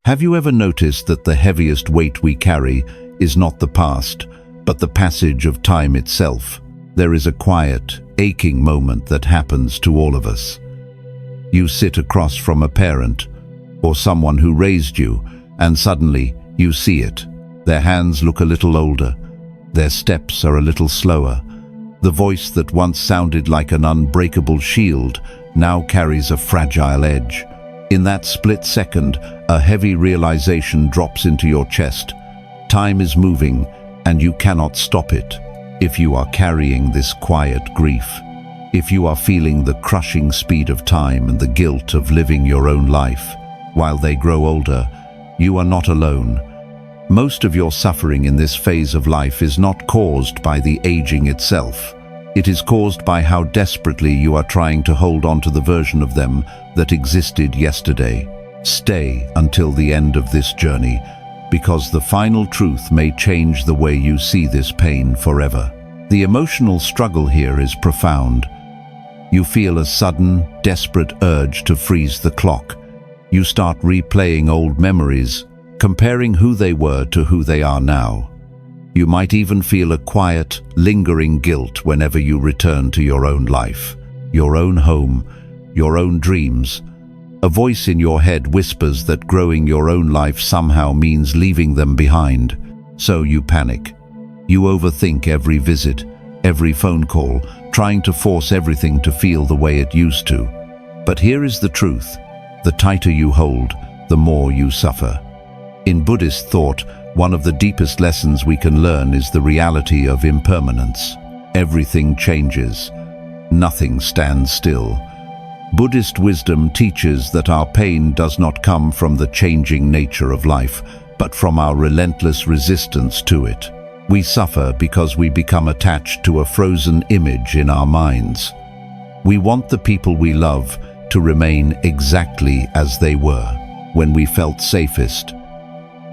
Have you ever noticed that the heaviest weight we carry is not the past, but the passage of time itself? There is a quiet, aching moment that happens to all of us. You sit across from a parent or someone who raised you, and suddenly you see it. Their hands look a little older. Their steps are a little slower. The voice that once sounded like an unbreakable shield now carries a fragile edge. In that split second, a heavy realization drops into your chest. Time is moving, and you cannot stop it. If you are carrying this quiet grief, if you are feeling the crushing speed of time and the guilt of living your own life, while they grow older, you are not alone. Most of your suffering in this phase of life is not caused by the aging itself. It is caused by how desperately you are trying to hold on to the version of them that existed yesterday. Stay until the end of this journey, because the final truth may change the way you see this pain forever. The emotional struggle here is profound. You feel a sudden, desperate urge to freeze the clock. You start replaying old memories, comparing who they were to who they are now. You might even feel a quiet, lingering guilt whenever you return to your own life, your own home, your own dreams. A voice in your head whispers that growing your own life somehow means leaving them behind. So you panic. You overthink every visit, every phone call, trying to force everything to feel the way it used to. But here is the truth. The tighter you hold, the more you suffer. In Buddhist thought, one of the deepest lessons we can learn is the reality of impermanence. Everything changes. Nothing stands still. Buddhist wisdom teaches that our pain does not come from the changing nature of life, but from our relentless resistance to it. We suffer because we become attached to a frozen image in our minds. We want the people we love to remain exactly as they were, when we felt safest.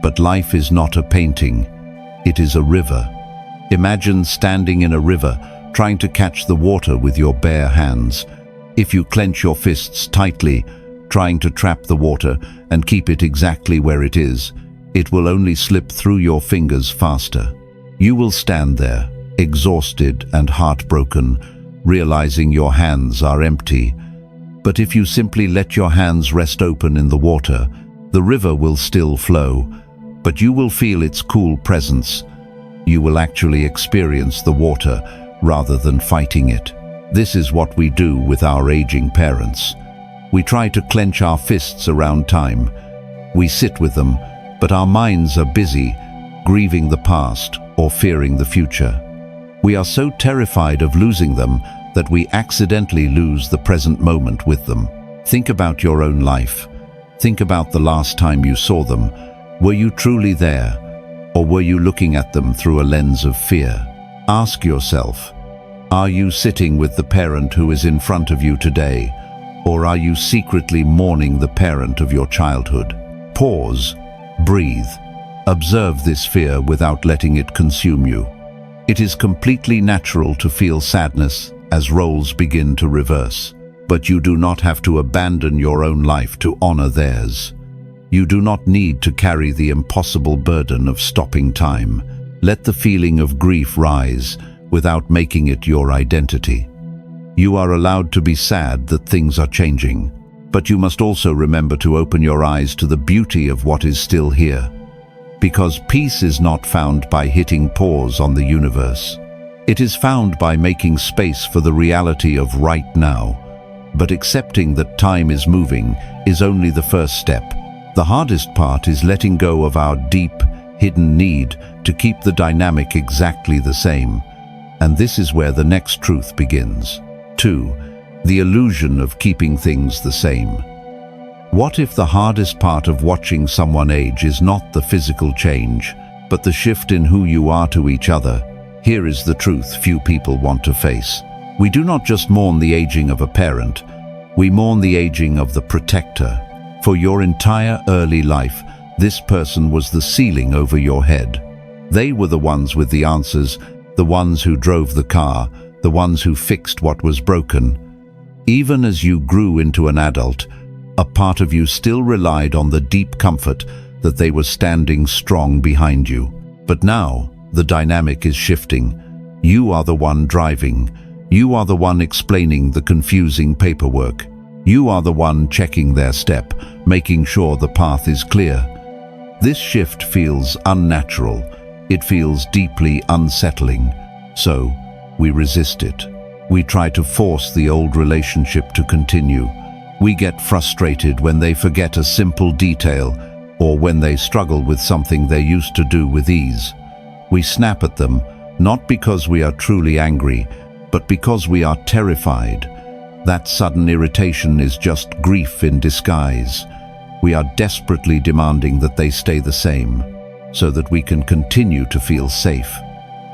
But life is not a painting, it is a river. Imagine standing in a river, trying to catch the water with your bare hands. If you clench your fists tightly, trying to trap the water and keep it exactly where it is, it will only slip through your fingers faster. You will stand there, exhausted and heartbroken, realizing your hands are empty. But if you simply let your hands rest open in the water, the river will still flow, but you will feel its cool presence. You will actually experience the water rather than fighting it. This is what we do with our aging parents. We try to clench our fists around time. We sit with them, but our minds are busy, grieving the past or fearing the future. We are so terrified of losing them that we accidentally lose the present moment with them. Think about your own life. Think about the last time you saw them. Were you truly there, or were you looking at them through a lens of fear? Ask yourself, are you sitting with the parent who is in front of you today, or are you secretly mourning the parent of your childhood? Pause, breathe, observe this fear without letting it consume you. It is completely natural to feel sadness as roles begin to reverse, but you do not have to abandon your own life to honor theirs. You do not need to carry the impossible burden of stopping time. Let the feeling of grief rise without making it your identity. You are allowed to be sad that things are changing, but you must also remember to open your eyes to the beauty of what is still here. Because peace is not found by hitting pause on the universe. It is found by making space for the reality of right now. But accepting that time is moving is only the first step. The hardest part is letting go of our deep, hidden need to keep the dynamic exactly the same. And this is where the next truth begins. 2. The illusion of keeping things the same. What if the hardest part of watching someone age is not the physical change, but the shift in who you are to each other? Here is the truth few people want to face. We do not just mourn the aging of a parent, we mourn the aging of the protector. For your entire early life, this person was the ceiling over your head. They were the ones with the answers, the ones who drove the car, the ones who fixed what was broken. Even as you grew into an adult, a part of you still relied on the deep comfort that they were standing strong behind you. But now, the dynamic is shifting. You are the one driving. You are the one explaining the confusing paperwork. You are the one checking their step, making sure the path is clear. This shift feels unnatural. It feels deeply unsettling. So, we resist it. We try to force the old relationship to continue. We get frustrated when they forget a simple detail or when they struggle with something they used to do with ease. We snap at them, not because we are truly angry, but because we are terrified. That sudden irritation is just grief in disguise. We are desperately demanding that they stay the same, so that we can continue to feel safe.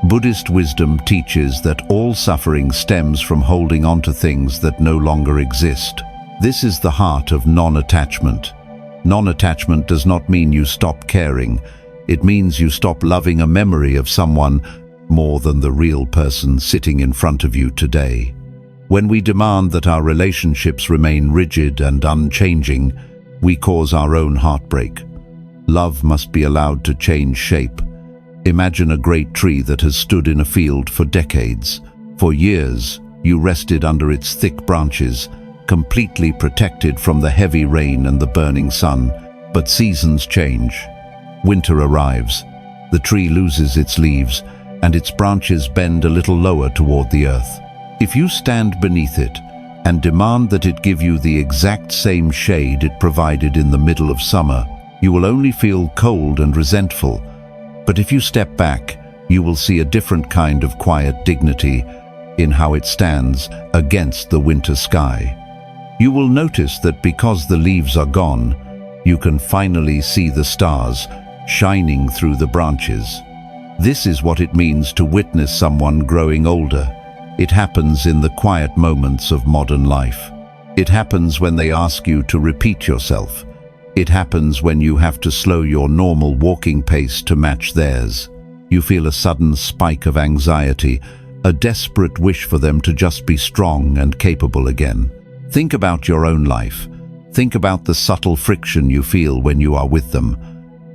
Buddhist wisdom teaches that all suffering stems from holding on to things that no longer exist. This is the heart of non-attachment. Non-attachment does not mean you stop caring. It means you stop loving a memory of someone more than the real person sitting in front of you today. When we demand that our relationships remain rigid and unchanging, we cause our own heartbreak. Love must be allowed to change shape. Imagine a great tree that has stood in a field for decades. For years, you rested under its thick branches, completely protected from the heavy rain and the burning sun. But seasons change. Winter arrives. The tree loses its leaves, and its branches bend a little lower toward the earth. If you stand beneath it and demand that it give you the exact same shade it provided in the middle of summer, you will only feel cold and resentful. But if you step back, you will see a different kind of quiet dignity in how it stands against the winter sky. You will notice that because the leaves are gone, you can finally see the stars shining through the branches. This is what it means to witness someone growing older. It happens in the quiet moments of modern life. It happens when they ask you to repeat yourself. It happens when you have to slow your normal walking pace to match theirs. You feel a sudden spike of anxiety, a desperate wish for them to just be strong and capable again. Think about your own life. Think about the subtle friction you feel when you are with them.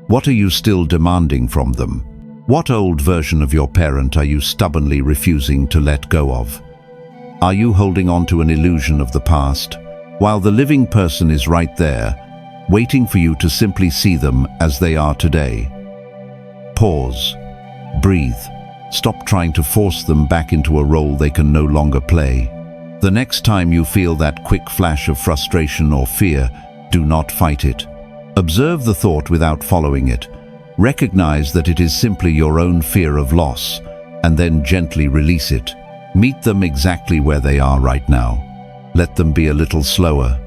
What are you still demanding from them? What old version of your parent are you stubbornly refusing to let go of? Are you holding on to an illusion of the past, while the living person is right there, waiting for you to simply see them as they are today? Pause. Breathe. Stop trying to force them back into a role they can no longer play. The next time you feel that quick flash of frustration or fear, do not fight it. Observe the thought without following it. Recognize that it is simply your own fear of loss, and then gently release it. Meet them exactly where they are right now. Let them be a little slower.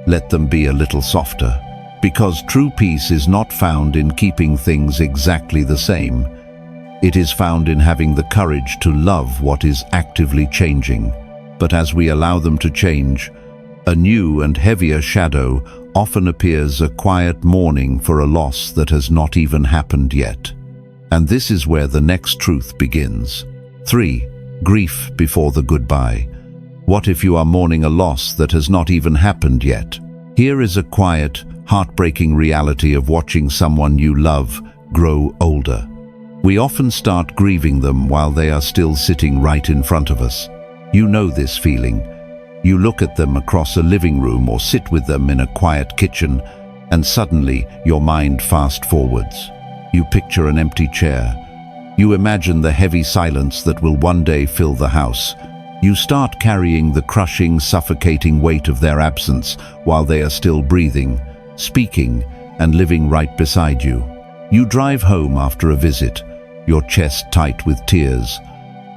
Let them be a little softer. Because true peace is not found in keeping things exactly the same. It is found in having the courage to love what is actively changing. But as we allow them to change, a new and heavier shadow often appears, a quiet mourning for a loss that has not even happened yet. And this is where the next truth begins. 3. Grief before the goodbye. What if you are mourning a loss that has not even happened yet? Here is a quiet, heartbreaking reality of watching someone you love grow older. We often start grieving them while they are still sitting right in front of us. You know this feeling. You look at them across a living room or sit with them in a quiet kitchen, and suddenly your mind fast forwards. You picture an empty chair. You imagine the heavy silence that will one day fill the house. You start carrying the crushing, suffocating weight of their absence while they are still breathing, speaking, and living right beside you. You drive home after a visit, your chest tight with tears,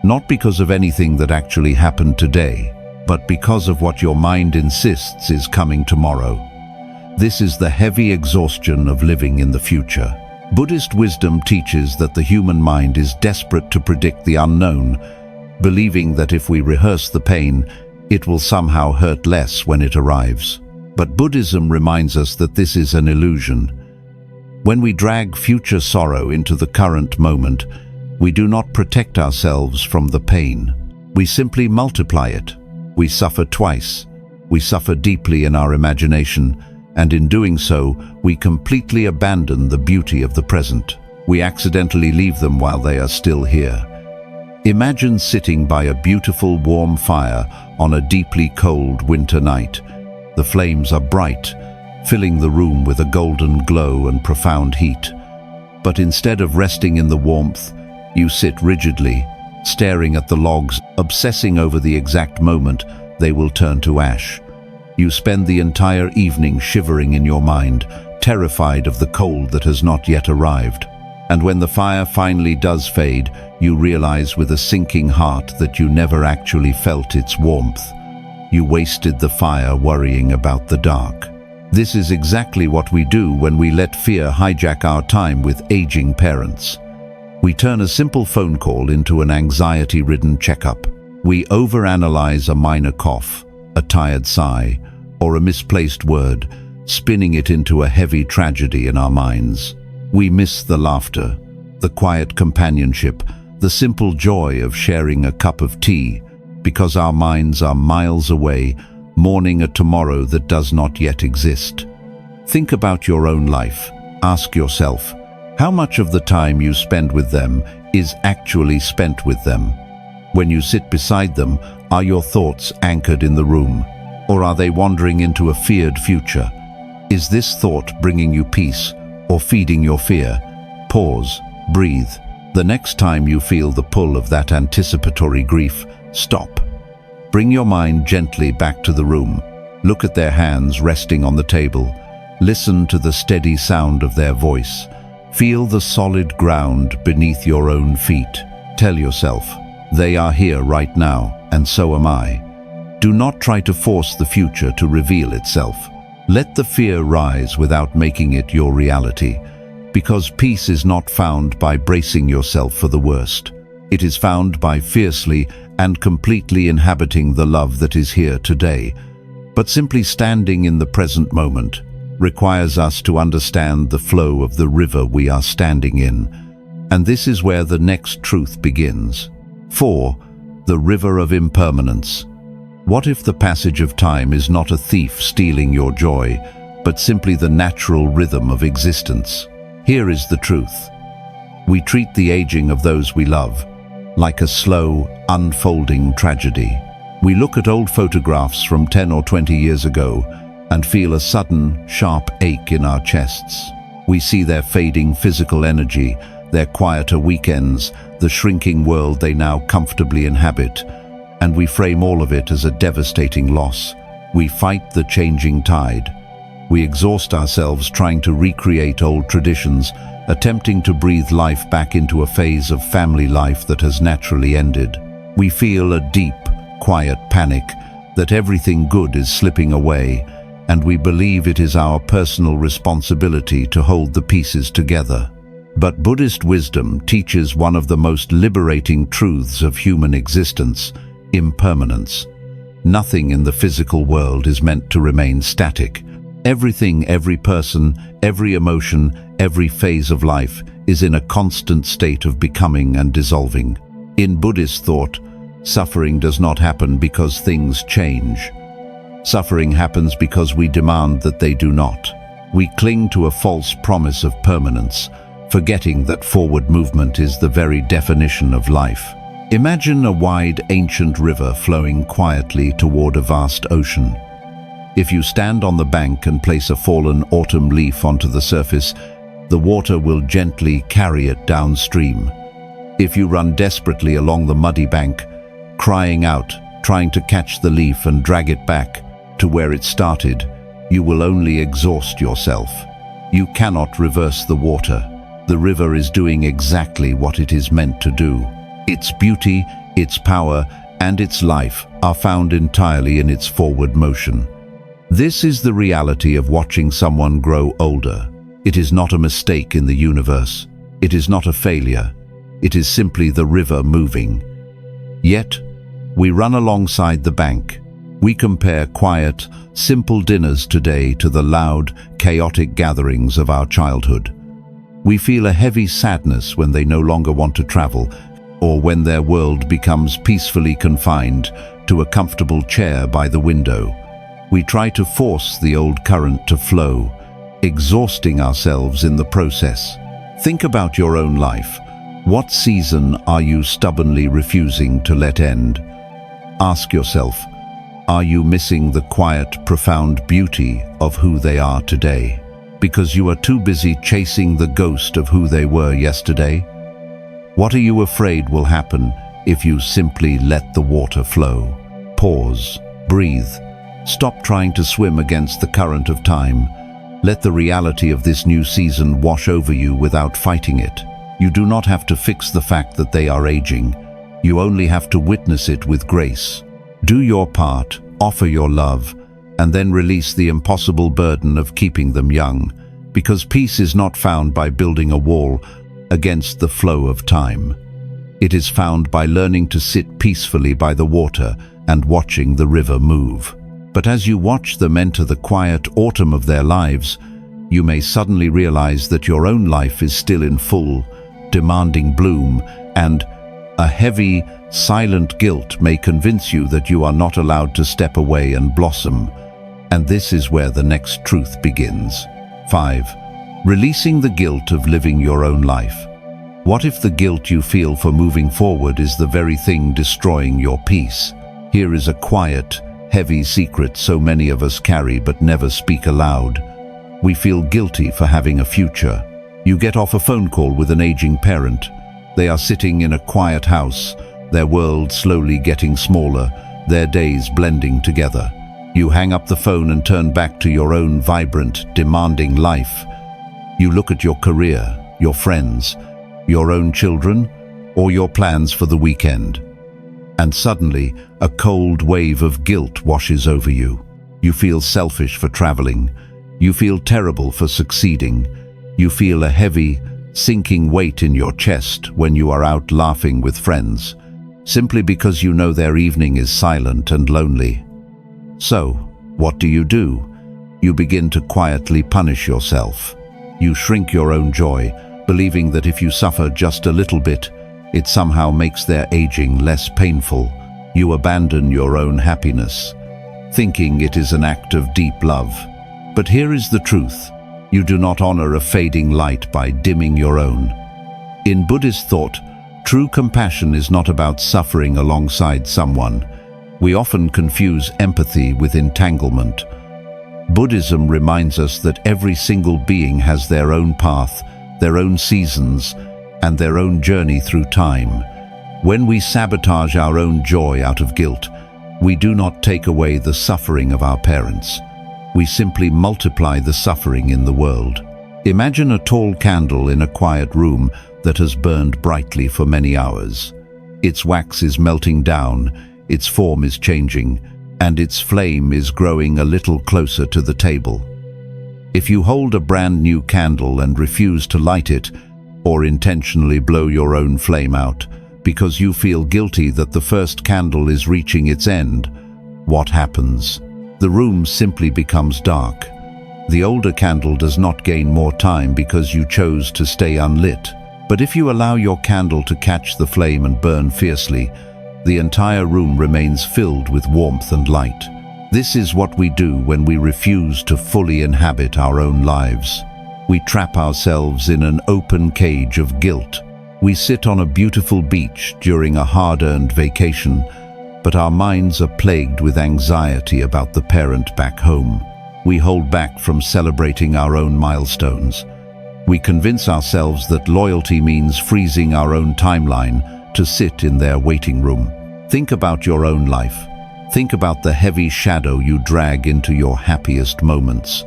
not because of anything that actually happened today, but because of what your mind insists is coming tomorrow. This is the heavy exhaustion of living in the future. Buddhist wisdom teaches that the human mind is desperate to predict the unknown, believing that if we rehearse the pain, it will somehow hurt less when it arrives. But Buddhism reminds us that this is an illusion. When we drag future sorrow into the current moment, we do not protect ourselves from the pain. We simply multiply it. We suffer twice. We suffer deeply in our imagination, and in doing so, we completely abandon the beauty of the present. We accidentally leave them while they are still here. Imagine sitting by a beautiful warm fire on a deeply cold winter night. The flames are bright, filling the room with a golden glow and profound heat. But instead of resting in the warmth, you sit rigidly, staring at the logs, obsessing over the exact moment they will turn to ash. You spend the entire evening shivering in your mind, terrified of the cold that has not yet arrived. And when the fire finally does fade, you realize with a sinking heart that you never actually felt its warmth. You wasted the fire worrying about the dark. This is exactly what we do when we let fear hijack our time with aging parents. We turn a simple phone call into an anxiety-ridden checkup. We overanalyze a minor cough, a tired sigh, or a misplaced word, spinning it into a heavy tragedy in our minds. We miss the laughter, the quiet companionship, the simple joy of sharing a cup of tea, because our minds are miles away, mourning a tomorrow that does not yet exist. Think about your own life. Ask yourself, how much of the time you spend with them is actually spent with them? When you sit beside them, are your thoughts anchored in the room, or are they wandering into a feared future? Is this thought bringing you peace or feeding your fear? Pause, breathe. The next time you feel the pull of that anticipatory grief, stop. Bring your mind gently back to the room. Look at their hands resting on the table. Listen to the steady sound of their voice. Feel the solid ground beneath your own feet. Tell yourself, they are here right now, and so am I. Do not try to force the future to reveal itself. Let the fear rise without making it your reality, because peace is not found by bracing yourself for the worst. It is found by fiercely and completely inhabiting the love that is here today. But simply standing in the present moment requires us to understand the flow of the river we are standing in. And this is where the next truth begins. 4. The river of impermanence. What if the passage of time is not a thief stealing your joy, but simply the natural rhythm of existence? Here is the truth. We treat the aging of those we love like a slow, unfolding tragedy. We look at old photographs from 10 or 20 years ago and feel a sudden, sharp ache in our chests. We see their fading physical energy, their quieter weekends, the shrinking world they now comfortably inhabit, and we frame all of it as a devastating loss. We fight the changing tide. We exhaust ourselves trying to recreate old traditions, attempting to breathe life back into a phase of family life that has naturally ended. We feel a deep, quiet panic that everything good is slipping away, and we believe it is our personal responsibility to hold the pieces together. But Buddhist wisdom teaches one of the most liberating truths of human existence: impermanence. Nothing in the physical world is meant to remain static. Everything, every person, every emotion, every phase of life is in a constant state of becoming and dissolving. In Buddhist thought, suffering does not happen because things change. Suffering happens because we demand that they do not. We cling to a false promise of permanence, forgetting that forward movement is the very definition of life. Imagine a wide, ancient river flowing quietly toward a vast ocean. If you stand on the bank and place a fallen autumn leaf onto the surface, the water will gently carry it downstream. If you run desperately along the muddy bank, crying out, trying to catch the leaf and drag it back to where it started, you will only exhaust yourself. You cannot reverse the water. The river is doing exactly what it is meant to do. Its beauty, its power, and its life are found entirely in its forward motion. This is the reality of watching someone grow older. It is not a mistake in the universe. It is not a failure. It is simply the river moving. Yet, we run alongside the bank. We compare quiet, simple dinners today to the loud, chaotic gatherings of our childhood. We feel a heavy sadness when they no longer want to travel, or when their world becomes peacefully confined to a comfortable chair by the window. We try to force the old current to flow, exhausting ourselves in the process. Think about your own life. What season are you stubbornly refusing to let end? Ask yourself, are you missing the quiet, profound beauty of who they are today, because you are too busy chasing the ghost of who they were yesterday? What are you afraid will happen if you simply let the water flow? Pause, breathe, stop trying to swim against the current of time. Let the reality of this new season wash over you without fighting it. You do not have to fix the fact that they are aging. You only have to witness it with grace. Do your part, offer your love, and then release the impossible burden of keeping them young, because peace is not found by building a wall against the flow of time. It is found by learning to sit peacefully by the water and watching the river move. But as you watch them enter the quiet autumn of their lives, you may suddenly realize that your own life is still in full, demanding bloom, and a heavy, silent guilt may convince you that you are not allowed to step away and blossom. And this is where the next truth begins. 5. Releasing the guilt of living your own life. What if the guilt you feel for moving forward is the very thing destroying your peace? Here is a quiet, heavy secret so many of us carry but never speak aloud. We feel guilty for having a future. You get off a phone call with an aging parent. They are sitting in a quiet house, their world slowly getting smaller, their days blending together. You hang up the phone and turn back to your own vibrant, demanding life. You look at your career, your friends, your own children, or your plans for the weekend. And suddenly, a cold wave of guilt washes over you. You feel selfish for traveling. You feel terrible for succeeding. You feel a heavy, sinking weight in your chest when you are out laughing with friends, simply because you know their evening is silent and lonely. So, what do? You begin to quietly punish yourself. You shrink your own joy, believing that if you suffer just a little bit, it somehow makes their aging less painful. You abandon your own happiness, thinking it is an act of deep love. But here is the truth. You do not honor a fading light by dimming your own. In Buddhist thought, true compassion is not about suffering alongside someone. We often confuse empathy with entanglement. Buddhism reminds us that every single being has their own path, their own seasons, and their own journey through time. When we sabotage our own joy out of guilt, we do not take away the suffering of our parents. We simply multiply the suffering in the world. Imagine a tall candle in a quiet room that has burned brightly for many hours. Its wax is melting down, its form is changing, and its flame is growing a little closer to the table. If you hold a brand new candle and refuse to light it, or intentionally blow your own flame out, because you feel guilty that the first candle is reaching its end, what happens? The room simply becomes dark. The older candle does not gain more time because you chose to stay unlit. But if you allow your candle to catch the flame and burn fiercely, the entire room remains filled with warmth and light. This is what we do when we refuse to fully inhabit our own lives. We trap ourselves in an open cage of guilt. We sit on a beautiful beach during a hard-earned vacation, but our minds are plagued with anxiety about the parent back home. We hold back from celebrating our own milestones. We convince ourselves that loyalty means freezing our own timeline to sit in their waiting room. Think about your own life. Think about the heavy shadow you drag into your happiest moments.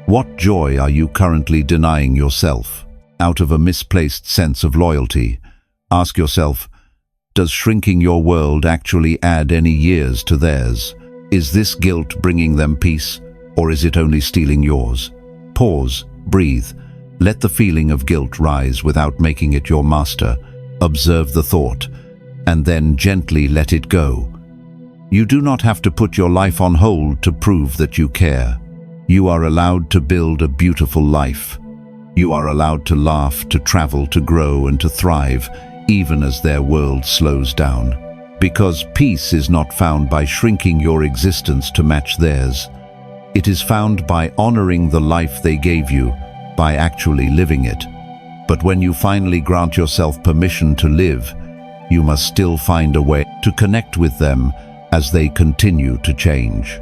What joy are you currently denying yourself out of a misplaced sense of loyalty? Ask yourself, does shrinking your world actually add any years to theirs? Is this guilt bringing them peace, or is it only stealing yours? Pause, breathe. Let the feeling of guilt rise without making it your master. Observe the thought, and then gently let it go. You do not have to put your life on hold to prove that you care. You are allowed to build a beautiful life. You are allowed to laugh, to travel, to grow, and to thrive, even as their world slows down. Because peace is not found by shrinking your existence to match theirs. It is found by honoring the life they gave you, by actually living it. But when you finally grant yourself permission to live, you must still find a way to connect with them as they continue to change.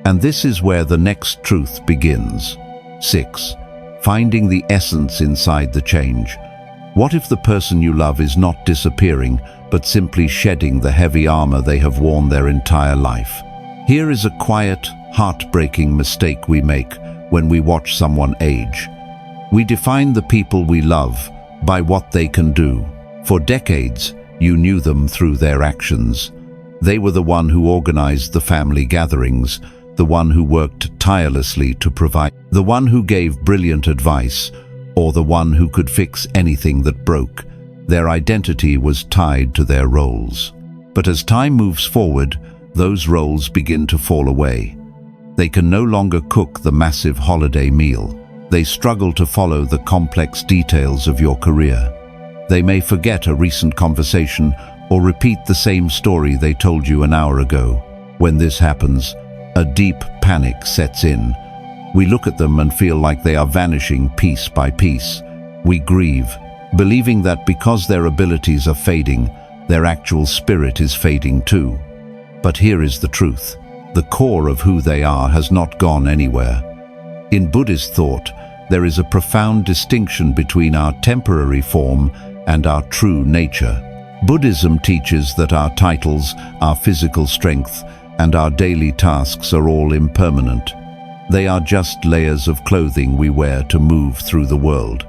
And this is where the next truth begins. 6. Finding the essence inside the change. What if the person you love is not disappearing, but simply shedding the heavy armor they have worn their entire life? Here is a quiet, heartbreaking mistake we make when we watch someone age. We define the people we love by what they can do. For decades, you knew them through their actions. They were the one who organized the family gatherings, the one who worked tirelessly to provide, the one who gave brilliant advice, or the one who could fix anything that broke. Their identity was tied to their roles. But as time moves forward, those roles begin to fall away. They can no longer cook the massive holiday meal. They struggle to follow the complex details of your career. They may forget a recent conversation or repeat the same story they told you an hour ago. When this happens, a deep panic sets in. We look at them and feel like they are vanishing piece by piece. We grieve, believing that because their abilities are fading, their actual spirit is fading too. But here is the truth. The core of who they are has not gone anywhere. In Buddhist thought, there is a profound distinction between our temporary form and our true nature. Buddhism teaches that our titles, our physical strength, and our daily tasks are all impermanent. They are just layers of clothing we wear to move through the world.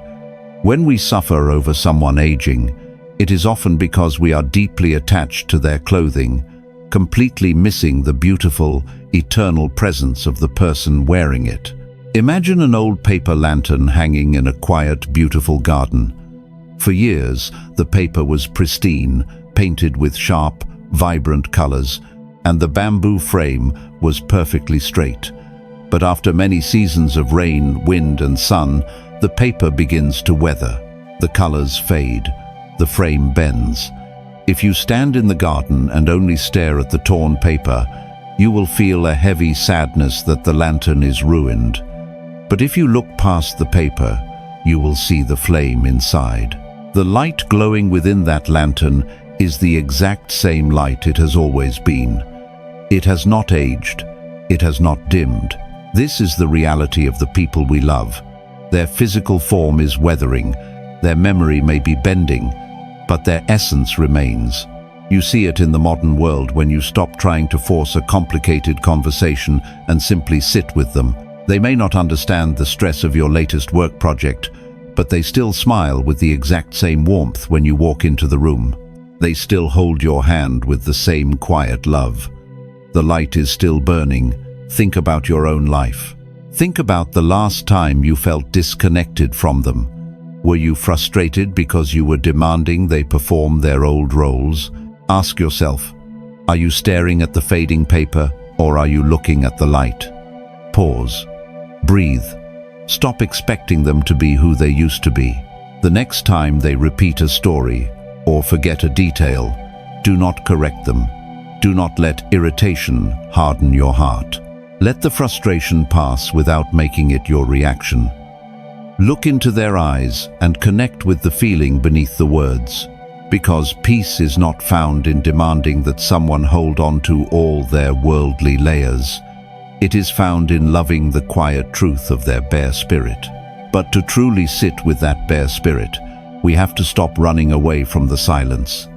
When we suffer over someone aging, it is often because we are deeply attached to their clothing, completely missing the beautiful, eternal presence of the person wearing it. Imagine an old paper lantern hanging in a quiet, beautiful garden. For years, the paper was pristine, painted with sharp, vibrant colors, and the bamboo frame was perfectly straight. But after many seasons of rain, wind, and sun, the paper begins to weather. The colors fade. The frame bends. If you stand in the garden and only stare at the torn paper, you will feel a heavy sadness that the lantern is ruined. But if you look past the paper, you will see the flame inside. The light glowing within that lantern is the exact same light it has always been. It has not aged. It has not dimmed. This is the reality of the people we love. Their physical form is weathering. Their memory may be bending, but their essence remains. You see it in the modern world when you stop trying to force a complicated conversation and simply sit with them. They may not understand the stress of your latest work project, but they still smile with the exact same warmth when you walk into the room. They still hold your hand with the same quiet love. The light is still burning. Think about your own life. Think about the last time you felt disconnected from them. Were you frustrated because you were demanding they perform their old roles? Ask yourself, are you staring at the fading paper or are you looking at the light? Pause. Breathe. Stop expecting them to be who they used to be. The next time they repeat a story or forget a detail, do not correct them. Do not let irritation harden your heart. Let the frustration pass without making it your reaction. Look into their eyes and connect with the feeling beneath the words. Because peace is not found in demanding that someone hold on to all their worldly layers. It is found in loving the quiet truth of their bare spirit. But to truly sit with that bare spirit, we have to stop running away from the silence.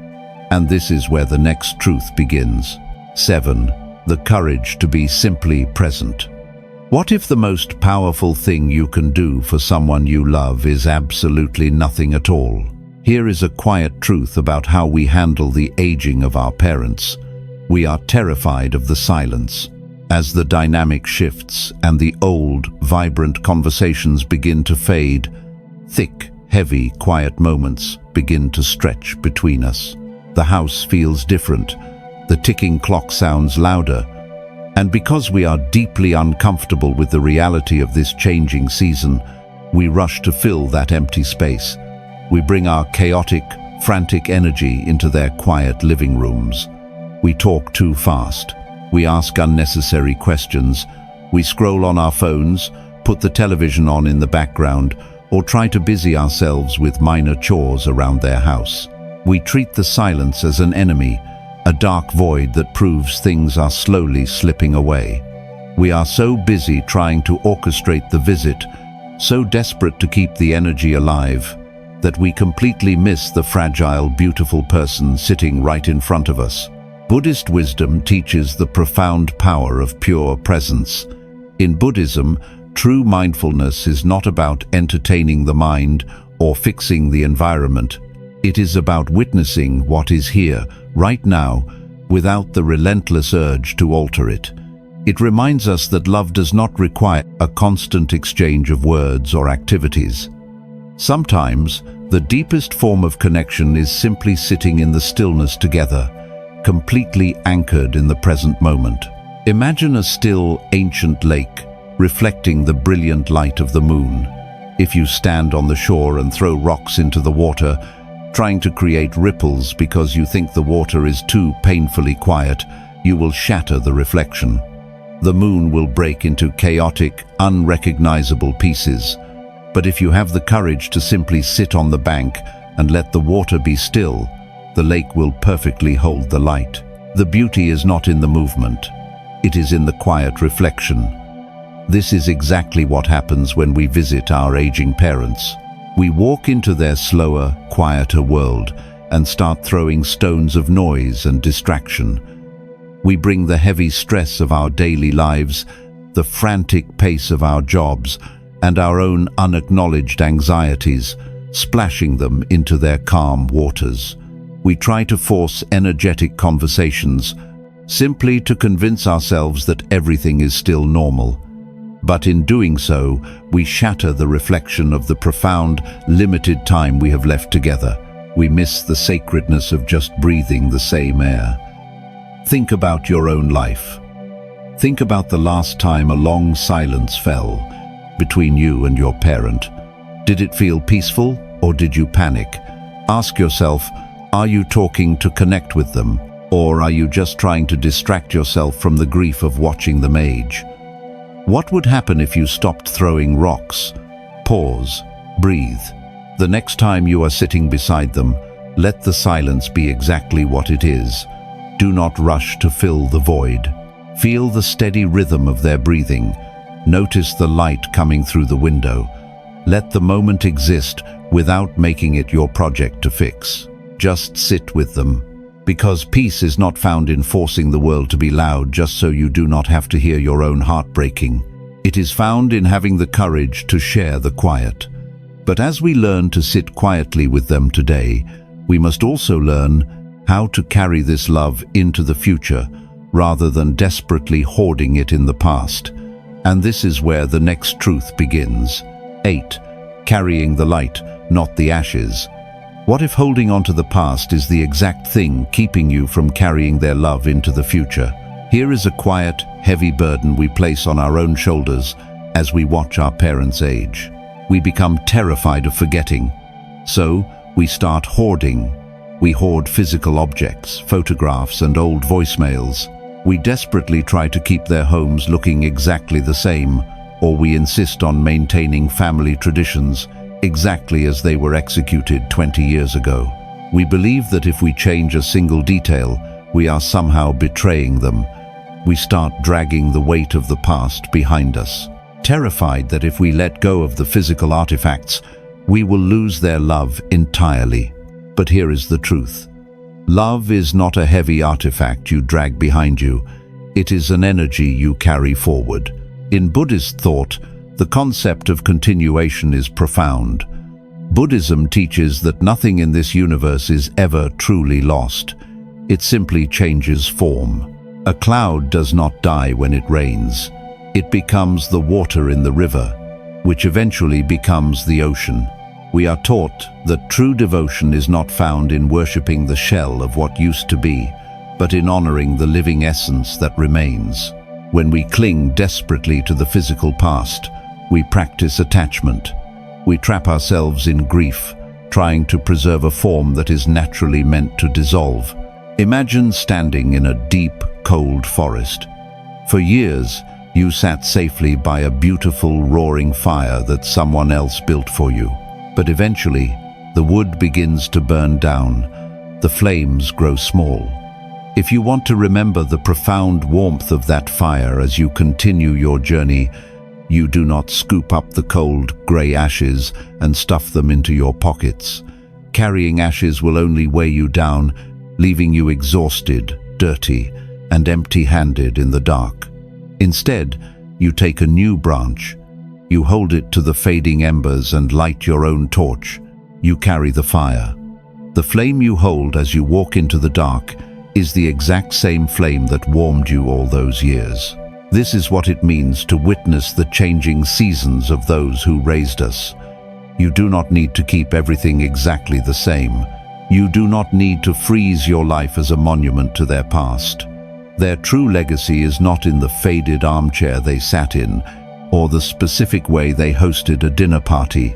And this is where the next truth begins. 7. The courage to be simply present. What if the most powerful thing you can do for someone you love is absolutely nothing at all? Here is a quiet truth about how we handle the aging of our parents. We are terrified of the silence. As the dynamic shifts and the old, vibrant conversations begin to fade, thick, heavy, quiet moments begin to stretch between us. The house feels different. The ticking clock sounds louder. And because we are deeply uncomfortable with the reality of this changing season, we rush to fill that empty space. We bring our chaotic, frantic energy into their quiet living rooms. We talk too fast. We ask unnecessary questions. We scroll on our phones, put the television on in the background, or try to busy ourselves with minor chores around their house. We treat the silence as an enemy, a dark void that proves things are slowly slipping away. We are so busy trying to orchestrate the visit, so desperate to keep the energy alive, that we completely miss the fragile, beautiful person sitting right in front of us. Buddhist wisdom teaches the profound power of pure presence. In Buddhism, true mindfulness is not about entertaining the mind or fixing the environment. It is about witnessing what is here, right now, without the relentless urge to alter it. It reminds us that love does not require a constant exchange of words or activities. Sometimes, the deepest form of connection is simply sitting in the stillness together, completely anchored in the present moment. Imagine a still, ancient lake, reflecting the brilliant light of the moon. If you stand on the shore and throw rocks into the water, trying to create ripples because you think the water is too painfully quiet, you will shatter the reflection. The moon will break into chaotic, unrecognizable pieces. But if you have the courage to simply sit on the bank and let the water be still, the lake will perfectly hold the light. The beauty is not in the movement. It is in the quiet reflection. This is exactly what happens when we visit our aging parents. We walk into their slower, quieter world and start throwing stones of noise and distraction. We bring the heavy stress of our daily lives, the frantic pace of our jobs, and our own unacknowledged anxieties, splashing them into their calm waters. We try to force energetic conversations, simply to convince ourselves that everything is still normal. But in doing so, we shatter the reflection of the profound, limited time we have left together. We miss the sacredness of just breathing the same air. Think about your own life. Think about the last time a long silence fell between you and your parent. Did it feel peaceful, or did you panic? Ask yourself, are you talking to connect with them, or are you just trying to distract yourself from the grief of watching them age? What would happen if you stopped throwing rocks? Pause, breathe. The next time you are sitting beside them, let the silence be exactly what it is. Do not rush to fill the void. Feel the steady rhythm of their breathing. Notice the light coming through the window. Let the moment exist without making it your project to fix. Just sit with them. Because peace is not found in forcing the world to be loud just so you do not have to hear your own heart breaking. It is found in having the courage to share the quiet. But as we learn to sit quietly with them today, we must also learn how to carry this love into the future rather than desperately hoarding it in the past. And this is where the next truth begins. 8. Carrying the light, not the ashes. What if holding on to the past is the exact thing keeping you from carrying their love into the future? Here is a quiet, heavy burden we place on our own shoulders as we watch our parents age. We become terrified of forgetting. So, we start hoarding. We hoard physical objects, photographs, and old voicemails. We desperately try to keep their homes looking exactly the same, or we insist on maintaining family traditions exactly as they were executed 20 years ago. We believe that if we change a single detail, we are somehow betraying them. We start dragging the weight of the past behind us, terrified that if we let go of the physical artifacts, we will lose their love entirely. But here is the truth. Love is not a heavy artifact you drag behind you. It is an energy you carry forward. In Buddhist thought, the concept of continuation is profound. Buddhism teaches that nothing in this universe is ever truly lost. It simply changes form. A cloud does not die when it rains. It becomes the water in the river, which eventually becomes the ocean. We are taught that true devotion is not found in worshipping the shell of what used to be, but in honoring the living essence that remains. When we cling desperately to the physical past, we practice attachment. We trap ourselves in grief, trying to preserve a form that is naturally meant to dissolve. Imagine standing in a deep, cold forest. For years, You sat safely by a beautiful roaring fire that someone else built for you. But eventually, the wood begins to burn down. The flames grow small. If you want to remember the profound warmth of that fire as you continue your journey, you do not scoop up the cold, grey ashes and stuff them into your pockets. Carrying ashes will only weigh you down, leaving you exhausted, dirty, and empty-handed in the dark. Instead, you take a new branch. You hold it to the fading embers and light your own torch. You carry the fire. The flame you hold as you walk into the dark is the exact same flame that warmed you all those years. This is what it means to witness the changing seasons of those who raised us. You do not need to keep everything exactly the same. You do not need to freeze your life as a monument to their past. Their true legacy is not in the faded armchair they sat in, or the specific way they hosted a dinner party.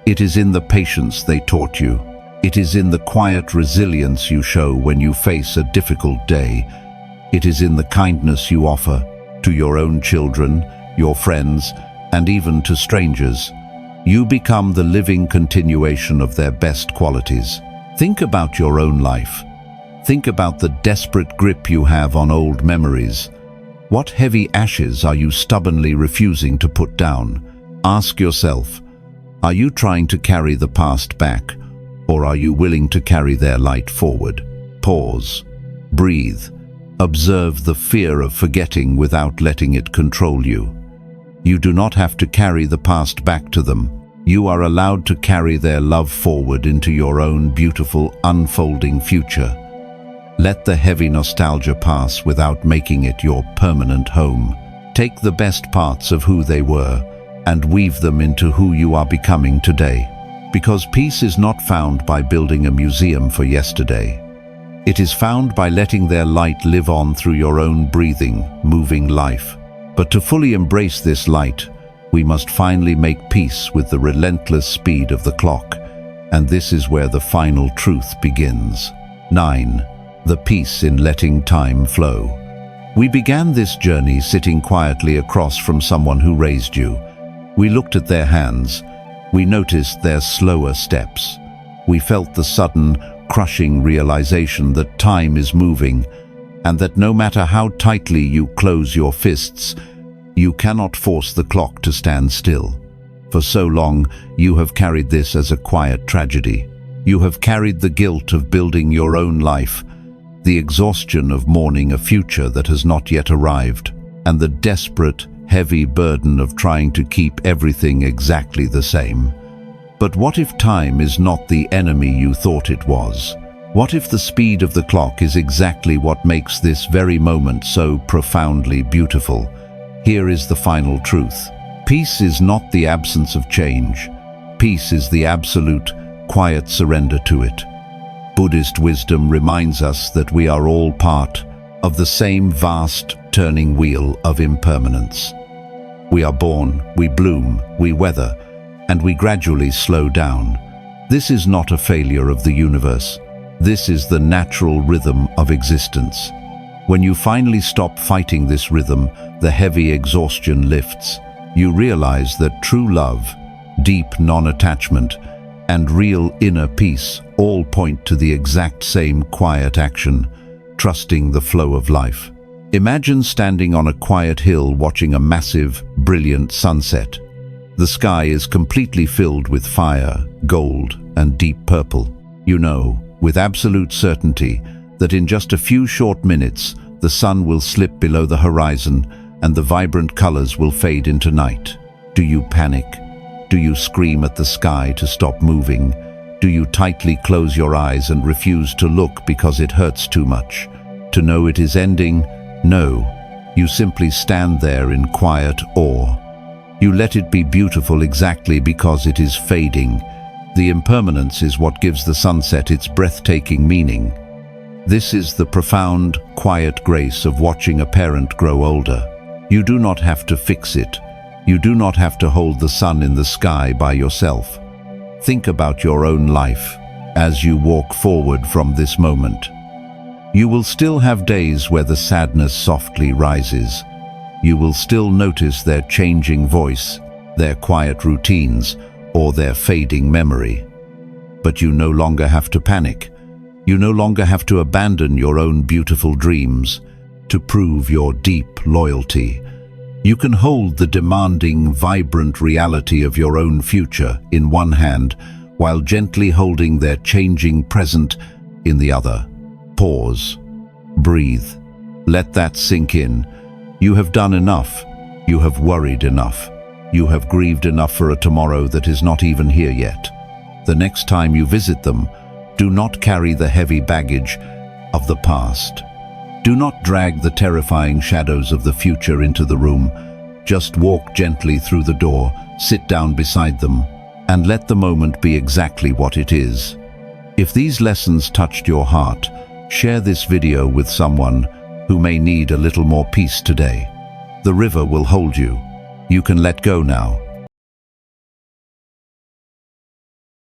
It is in the patience they taught you. It is in the quiet resilience you show when you face a difficult day. It is in the kindness you offer to your own children, your friends, and even to strangers. You become the living continuation of their best qualities. Think about your own life. Think about the desperate grip you have on old memories. What heavy ashes are you stubbornly refusing to put down? Ask yourself, are you trying to carry the past back, or are you willing to carry their light forward? Pause. Breathe. Observe the fear of forgetting without letting it control you. You do not have to carry the past back to them. You are allowed to carry their love forward into your own beautiful, unfolding future. Let the heavy nostalgia pass without making it your permanent home. Take the best parts of who they were and weave them into who you are becoming today. Because peace is not found by building a museum for yesterday. It is found by letting their light live on through your own breathing, moving life. But to fully embrace this light, we must finally make peace with the relentless speed of the clock. And this is where the final truth begins. 9. The peace in letting time flow. We began this journey sitting quietly across from someone who raised you. We looked at their hands. We noticed their slower steps. We felt the sudden, crushing realization that time is moving, and that no matter how tightly you close your fists, you cannot force the clock to stand still. For so long, you have carried this as a quiet tragedy. You have carried the guilt of building your own life, the exhaustion of mourning a future that has not yet arrived, and the desperate, heavy burden of trying to keep everything exactly the same. But what if time is not the enemy you thought it was? What if the speed of the clock is exactly what makes this very moment so profoundly beautiful? Here is the final truth. Peace is not the absence of change. Peace is the absolute, quiet surrender to it. Buddhist wisdom reminds us that we are all part of the same vast, turning wheel of impermanence. We are born, we bloom, we weather, and we gradually slow down. This is not a failure of the universe. This is the natural rhythm of existence. When you finally stop fighting this rhythm, the heavy exhaustion lifts. You realize that true love, deep non-attachment, and real inner peace all point to the exact same quiet action, trusting the flow of life. Imagine standing on a quiet hill watching a massive, brilliant sunset. The sky is completely filled with fire, gold, and deep purple. You know, with absolute certainty, that in just a few short minutes, the sun will slip below the horizon and the vibrant colors will fade into night. Do you panic? Do you scream at the sky to stop moving? Do you tightly close your eyes and refuse to look because it hurts too much? To know it is ending? No. You simply stand there in quiet awe. You let it be beautiful exactly because it is fading. The impermanence is what gives the sunset its breathtaking meaning. This is the profound, quiet grace of watching a parent grow older. You do not have to fix it. You do not have to hold the sun in the sky by yourself. Think about your own life as you walk forward from this moment. You will still have days where the sadness softly rises. You will still notice their changing voice, their quiet routines, or their fading memory. But you no longer have to panic. You no longer have to abandon your own beautiful dreams to prove your deep loyalty. You can hold the demanding, vibrant reality of your own future in one hand, while gently holding their changing present in the other. Pause. Breathe. Let that sink in. You have done enough. You have worried enough. You have grieved enough for a tomorrow that is not even here yet. The next time you visit them, do not carry the heavy baggage of the past. Do not drag the terrifying shadows of the future into the room. Just walk gently through the door, sit down beside them, and let the moment be exactly what it is. If these lessons touched your heart, share this video with someone who may need a little more peace today. The river will hold you. You can let go now.